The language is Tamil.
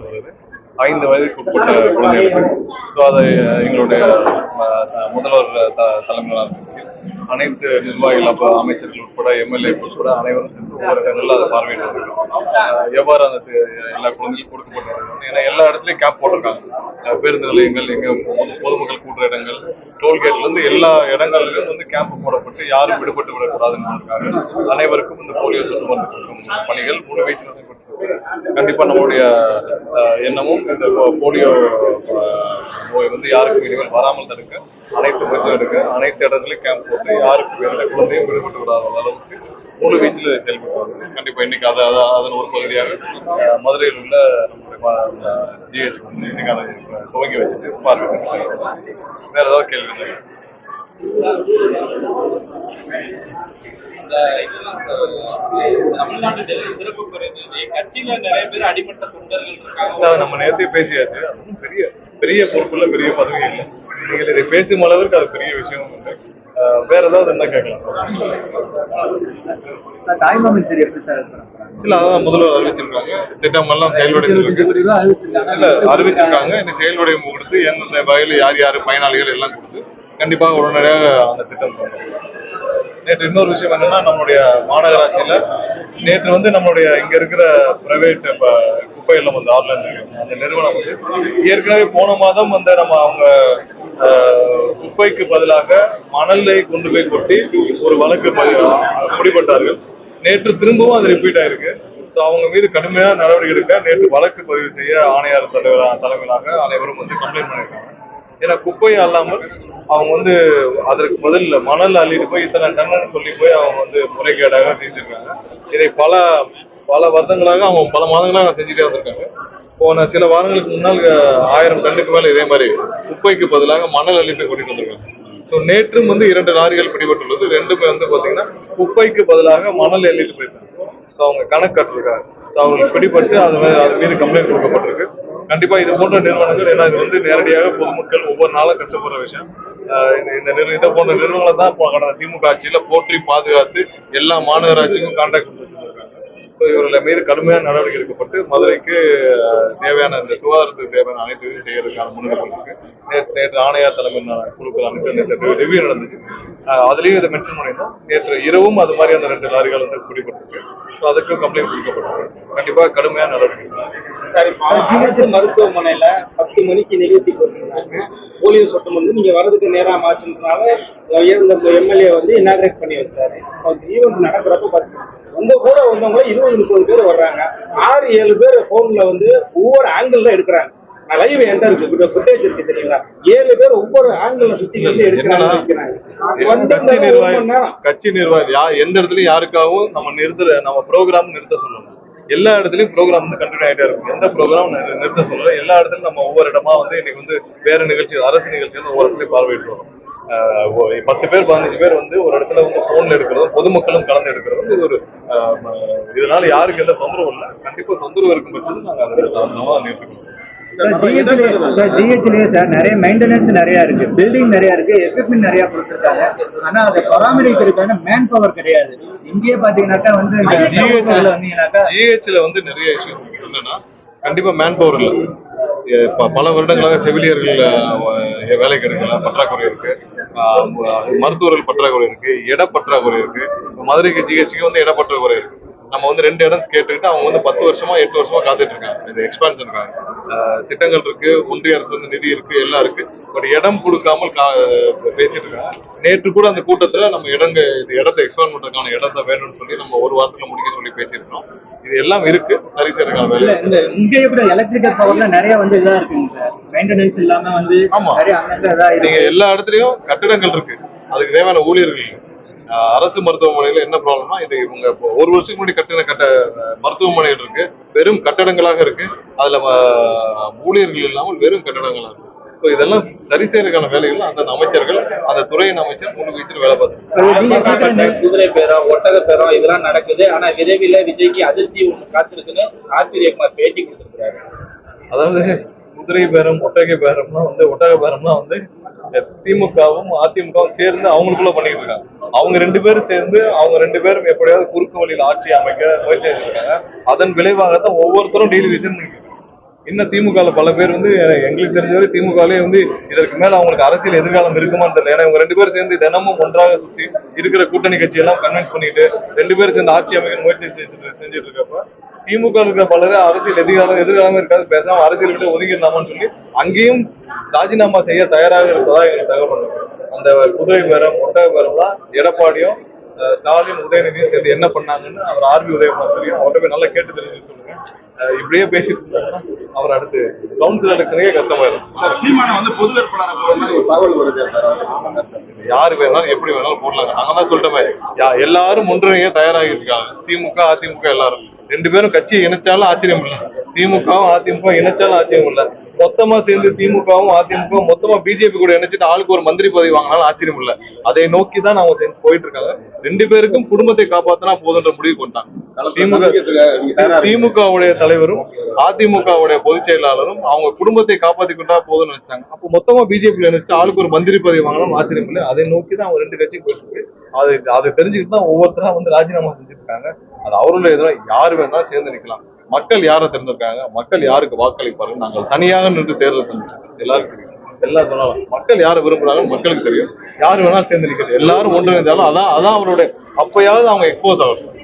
வருது 5 வயதுக்கு உட்பட்ட குழந்தைகளுக்கு. ஸோ அதை எங்களுடைய முதல்வர் தலைமையிலான அனைத்து நிர்வாகிகள், அப்போ அமைச்சர்கள் உட்பட எம்எல்ஏ உட்பட அனைவரும் சென்று ஒவ்வொரு இடங்களில் அதை பார்வையிட்டு வருகிறோம். எவ்வாறு அந்த எல்லா குழந்தைகளுக்கும் கொடுக்கப்பட்டிருக்காங்க. ஏன்னா எல்லா இடத்துலையும் கேம்ப் போட்டிருக்காங்க. பேருந்து நிலையங்கள், எங்க பொதுமக்கள் கூட்டுற இடங்கள், டோல்கேட்ல இருந்து எல்லா இடங்களிலும் வந்து கேம்ப் போடப்பட்டு யாரும் விடுபட்டு விடக்கூடாதுன்னு அனைவருக்கும் இந்த போலியோ சொட்டு மருந்து கொடுக்கும் பணிகள் முழு வீச்சில் நடைபெற்று கண்டிப்பா நம்மளுடைய எண்ணமும் இந்த போலியோ நோய் வந்து யாருக்கும் இனிமேல் வராமல் தடுக்க அனைத்து முயற்சியும் எடுக்க அனைத்து இடத்துலையும் கேம்ப் போட்டு யாருக்கும் எந்த குழந்தையும் விடுபட்டு விடாத அளவுக்கு முழு வீச்சில் செயல்பட்டு வருது. கண்டிப்பா இன்னைக்கு அதன் ஒரு பகுதியாக மதுரையில் உள்ள நம்மளுடைய ஜிஹெச் வந்து இன்னைக்கு அதை துவங்கி வச்சுட்டு பார்வை. வேற ஏதாவது கேள்வி? நம்ம நேரத்தையும் பேசியாச்சு. அதுவும் பெரிய பெரிய பொறுப்புல பெரிய பதவி இல்லை. நீங்கள் இதை பேசும் அளவிற்கு அது பெரிய விஷயம் இல்லை. வேற ஏதாவது என்ன கேட்கலாம்? இல்ல, அதான் முதல்வர் அறிவிச்சிருக்காங்க. திட்டம் எல்லாம் செயல்படுத்திருக்காங்க. அறிவிச்சிருக்காங்க. இன்னும் செயல்வடிவம் கொடுத்து எந்தெந்த வகையில் யார் யார் பயனாளிகள் எல்லாம் கொடுத்து கண்டிப்பாக உடனடியாக அந்த திட்டம். நேற்று இன்னொரு விஷயம் என்னன்னா, நம்மளுடைய மாநகராட்சியில நேற்று வந்து நம்மளுடைய இங்க இருக்கிற பிரைவேட் குப்பை இல்லம் வந்து ஆர்லாண்ட் அந்த நிறுவனம் வந்து ஏற்கனவே போன மாதம் வந்து நம்ம அவங்க குப்பைக்கு பதிலாக மணலை கொண்டு போய் கொட்டி ஒரு வழக்கு பிடிபட்டார்கள். நேற்று திரும்பவும் அது ரிப்பீட் ஆயிருக்கு. ஸோ அவங்க மீது கடுமையான நடவடிக்கை எடுக்க நேற்று வழக்கு பதிவு செய்ய ஆணையாளர் தலைமையிலாக அனைவரும் வந்து கம்ப்ளைண்ட் பண்ணியிருக்காங்க. ஏன்னா குப்பையை அல்லாமல் அவங்க வந்து அதற்கு பதில் மணல் அள்ளிட்டு போய் இத்தனை டன்னு சொல்லி போய் அவங்க வந்து முறைகேடாக செஞ்சிருக்காங்க. இதை பல பல வருடங்களாக அவங்க பல மாதங்களாக செஞ்சுட்டே வந்திருக்காங்க. போன சில வாரங்களுக்கு முன்னால் 1000 டன்னுக்கு மேல இதே மாதிரி குப்பைக்கு பதிலாக மணல் அள்ளி போய் கொட்டிட்டு வந்திருக்காங்க. ஸோ நேற்றும் வந்து 2 லாரிகள் பிடிபட்டுள்ளது. ரெண்டுமே வந்து பாத்தீங்கன்னா குப்பைக்கு பதிலாக மணல் அள்ளிட்டு போயிருக்காங்க. ஸோ அவங்க கணக்கு கட்டிருக்காங்க. ஸோ அவங்களுக்கு பிடிபட்டு அது மீது கம்ப்ளைண்ட் கொடுக்கப்பட்டிருக்கு. கண்டிப்பா இது போன்ற நிறுவனங்கள், ஏன்னா இது வந்து நேரடியாக பொதுமக்கள் ஒவ்வொரு நாளும் கஷ்டப்படுற விஷயம். இதை போன்ற நிறுவனங்களை தான் கடந்த திமுக ஆட்சியில போற்றி பாதுகாத்து எல்லா மாநகராட்சிக்கும் கான்ட்ராக்ட் கொடுத்துருக்காங்க. ஸோ இவர்கள் மீது கடுமையான நடவடிக்கை எடுக்கப்பட்டு மதுரைக்கு தேவையான இந்த சுகாதாரத்துக்கு தேவையான அனைத்தையும் செய்யறதுக்கான முன்னெடுப்பு இருக்கு. நேற்று ஆணையார் தலைமையிலான குழுக்கள் அனுப்பி நேற்று ரிவ்யூ நடந்துச்சு. அதுலயும் இதை மென்ஷன் பண்ணியிருந்தோம். நேற்று இரவும் அது மாதிரியான 2 லாரிகள் வந்து பிடிபட்டிருக்கு. ஸோ அதுக்கும் கம்ப்ளைண்ட் கொடுக்கப்பட்டிருக்கு. கண்டிப்பாக கடுமையான நடவடிக்கை. மருத்துவமனையில 10 மணிக்கு நிகழ்ச்சி போட்டிருந்தாங்க. போலியோ சொட்டு மருந்து நீங்க வரதுக்கு நேரம் ஆச்சுன்றதுனால எம்எல்ஏ வந்து இனாகிரேட் பண்ணி வச்சாரு. ஈவெண்ட் நடக்கிறப்ப உங்க கூட வந்தவங்க 20-30 பேர் வர்றாங்க. 6-7 பேர் போன்ல வந்து ஒவ்வொரு ஆங்கிள் எடுக்கிறாங்க. லைவ் என்கிட்ட இருக்கு, ஃபுட்டேஜ் இருக்கு, தெரியுங்களா? 7 பேர் ஒவ்வொரு ஆங்கிள் சுத்தி கட்சி நிர்வாகி எந்த இடத்துலயும் யாருக்காகவும் நம்ம ப்ரோக்ராம் நிறுத்த சொல்லணும். எல்லா இடத்துலயும் ப்ரோக்ராம் வந்து கண்டினியூ ஆகிட்டே இருக்கும். எந்த ப்ரோக்ராம் நிறுத்த சொல்லல. எல்லா இடத்துலயும் நம்ம ஒவ்வொரு இடமா வந்து இன்னைக்கு வந்து வேற நிகழ்ச்சி, அரசு நிகழ்ச்சிகள் ஒவ்வொரு இடத்துலயும் பார்வையிட்டு வரும். 10 பேர் 15 பேர் வந்து ஒரு இடத்துல வந்து போன்ல எடுக்கிறதும் பொதுமக்களும் கலந்து எடுக்கிறதும் இது ஒரு இதனால யாருக்கு எந்த தொந்தரவும் இல்லை. கண்டிப்பா தொந்தரவு இருக்கும் பட்சத்தில் நாங்க அதை நிறுத்திக்கணும். சார் நிறைய மெயின்டெனன்ஸ் நிறைய இருக்கு, பில்டிங் நிறைய இருக்கு, எக்யூப்மெண்ட் நிறைய கொடுத்துருக்காங்க. ஆனா அதை பராமரிக்கிறதுக்கான மேன் பவர் கிடையாது. இங்கேயே பாத்தீங்கன்னாக்கா வந்து ஜிஹெச்ல வந்து நிறைய இஷ்யூ என்னன்னா, கண்டிப்பா மேன் பவர் இல்லை. பல வருடங்களாக செவிலியர்கள் வேலைக்கு எடுக்கல, பற்றாக்குறை இருக்கு. மருத்துவர்கள் பற்றாக்குறை இருக்கு, இட பற்றாக்குறை இருக்கு. மதுரைக்கு ஜிஹெச்சுக்கு வந்து இட பற்றாக்குறை இருக்கு. நம்ம வந்து 2 இடம் கேட்டுக்கிட்டு அவங்க வந்து 10 வருஷமா 8 வருஷமா காத்துட்டு இருக்காங்க. இது எக்ஸ்பான்ஷனுக்காக திட்டங்கள் இருக்கு, ஒன்றிய அரசு வந்து நிதி இருக்கு, எல்லாம் இருக்கு. பட் இடம் கொடுக்காமல் பேசிட்டு இருக்காங்க. நேற்று கூட அந்த கூட்டத்துல நம்ம இடத்தை எக்ஸ்பாண்ட் பண்றதுக்கான இடத்தை வேணும்னு சொல்லி நம்ம ஒரு வாரத்துல முடிக்க சொல்லி பேசியிருக்கோம். இது எல்லாம் இருக்கு, சரி செய்யறதுக்கான வேலை. இங்கே கூட எலக்ட்ரிக்கல் பவர்ல நிறைய வந்து இதா இருக்குங்க சார். மெயின்டெனன்ஸ் இல்லாம வந்து நீங்க எல்லா இடத்துலயும் கட்டிடங்கள் இருக்கு, அதுக்கு தேவையான ஊழியர்கள். அரசு மருத்துவமனையில என்ன ப்ராப்ளம்னா, இது இவங்க 1 வருஷத்துக்கு முன்னாடி கட்ட மருத்துவமனைகள் இருக்கு, வெறும் கட்டடங்களாக இருக்கு. அதுல ஊழியர்கள் இல்லாமல் வெறும் கட்டடங்களாக இருக்கு. ஸோ இதெல்லாம் சரி செய்யறதுக்கான வேலைகள் அந்த அமைச்சர்கள், அந்த துறையின் அமைச்சர் முழு வீச்சில் வேலை பார்த்து. குதிரை பேரம், ஒட்டக பேரம் இதெல்லாம் நடக்குது. ஆனா விரைவில் விஜய்க்கு அதிர்ச்சி ஒண்ணு காத்திருக்குன்னு ஆர்பிஎஃப்ஆர் பேட்டி கொடுத்திருக்காரு. அதாவது குதிரை பேரம், ஒட்டக பேரம்னா வந்து திமுகவும் அதிமுகவும் சேர்ந்து அவங்களுக்குள்ள பண்ணிட்டு இருக்காங்க. அவங்க 2 பேரும் சேர்ந்து அவங்க 2 பேரும் எப்படியாவது குறுக்கு வழியில் ஆட்சி அமைக்க முயற்சி செஞ்சிருக்காங்க. அதன் விளைவாகத்தான் ஒவ்வொருத்தரும் டெய்லி ரிசைன் பண்ணிருக்காங்க. இன்னும் திமுகல பல பேர் வந்து எங்களுக்கு தெரிஞ்சவரை திமுகலே வந்து இதற்கு மேல அவங்களுக்கு அரசியல் எதிர்காலம் இருக்குமான்னு தெரியல. ஏன்னா இவங்க 2 பேரும் சேர்ந்து தினமும் ஒன்றாக சுத்தி இருக்கிற கூட்டணி கட்சி எல்லாம் கன்வின்ஸ் பண்ணிட்டு 2 பேரும் சேர்ந்து ஆட்சி அமைக்க முயற்சி செஞ்சுட்டு இருக்கப்ப திமுக இருக்கிற பலர் அரசியல் எதிர்காலம் இருக்காது, பேசாம அரசியல் விட்டு ஒதுங்கிடலாமான்னு சொல்லி அங்கேயும் ராஜினாமா செய்ய தயாராக இருப்பதா எங்களுக்கு தகவல். அந்த குதிரை பேரம் ஒட்டக பேரம்லாம் எடப்பாடியும் ஸ்டாலின் உதயநிதியும் சேர்ந்து என்ன பண்ணாங்கன்னு அவர் ஆர்பி உதயகுமார் தெரியும், அவர்கிட்ட போய் நல்லா கேட்டு தெரிஞ்சு சொல்லுங்க. இப்படியே பேசிட்டு இருந்தாங்கன்னா அவர் அடுத்து கவுன்சில் எலெக்ஷனுக்கே கஷ்டமாயிடும். சீமான வந்து பொது வேட்பாளராக போற மாதிரி ஒரு தகவல் வருது. யாரு வேணாலும் எப்படி வேணாலும் போடலாங்க. நாங்க தான் சொல்லிட்டோமே, எல்லாரும் ஒன்றிணைய தயாராகி இருக்காங்க. திமுக அதிமுக எல்லாரும் 2 பேரும் கட்சியை இணைச்சாலும் ஆச்சரியம் இல்லை, திமுகவும் அதிமுக இணைச்சாலும் ஆச்சரியம் இல்லை. மொத்தமா சேர்ந்து திமுகவும் அதிமுக மொத்தமா பிஜேபி கூட இணைச்சிட்டு ஆளுக்கு ஒரு மந்திரி பதவி வாங்கினாலும் ஆச்சரியம் இல்லை. அதை நோக்கி தான் அவங்க போயிட்டு இருக்காங்க. 2 பேருக்கும் குடும்பத்தை காப்பாத்தினா போதுன்ற முடிவு கொண்டாங்க. திமுகவுடைய தலைவரும் அதிமுகவுடைய பொதுச் செயலாளரும் அவங்க குடும்பத்தை காப்பாத்தி கொண்டா போதும்னு நினைச்சாங்க. அப்போ மொத்தமா பிஜேபி நினைச்சிட்டு ஆளுக்கு ஒரு மந்திரி பதவி வாங்கினாலும் ஆச்சரியம் இல்லை. அதை நோக்கி தான் அவங்க 2 கட்சியும் போயிட்டு இருக்கு. அதை தெரிஞ்சுக்கிட்டு தான் ஒவ்வொருத்தரா வந்து ராஜினாமா செஞ்சுட்டு இருக்காங்க. அது அவருடைய இதெல்லாம் யாரு வேணாலும் சேர்ந்து நிக்கலாம். மக்கள் யாரை தேர்ந்தெடுக்காங்க, மக்கள் யாருக்கு வாக்களிப்பாரு, நாங்கள் தனியாக நின்று தேர்தல் செஞ்சோம் எல்லாருக்கும் தெரியும். எல்லாம் சொன்னாலும் மக்கள் யாரை விரும்புறாங்க மக்களுக்கு தெரியும். யாரு வேணாலும் சேர்ந்து நிக்கிறது, எல்லாரும் ஒன்றிணைந்தாலும் அதான் அவருடைய அப்பயாவது அவங்க எக்ஸ்போஸ் ஆகும்.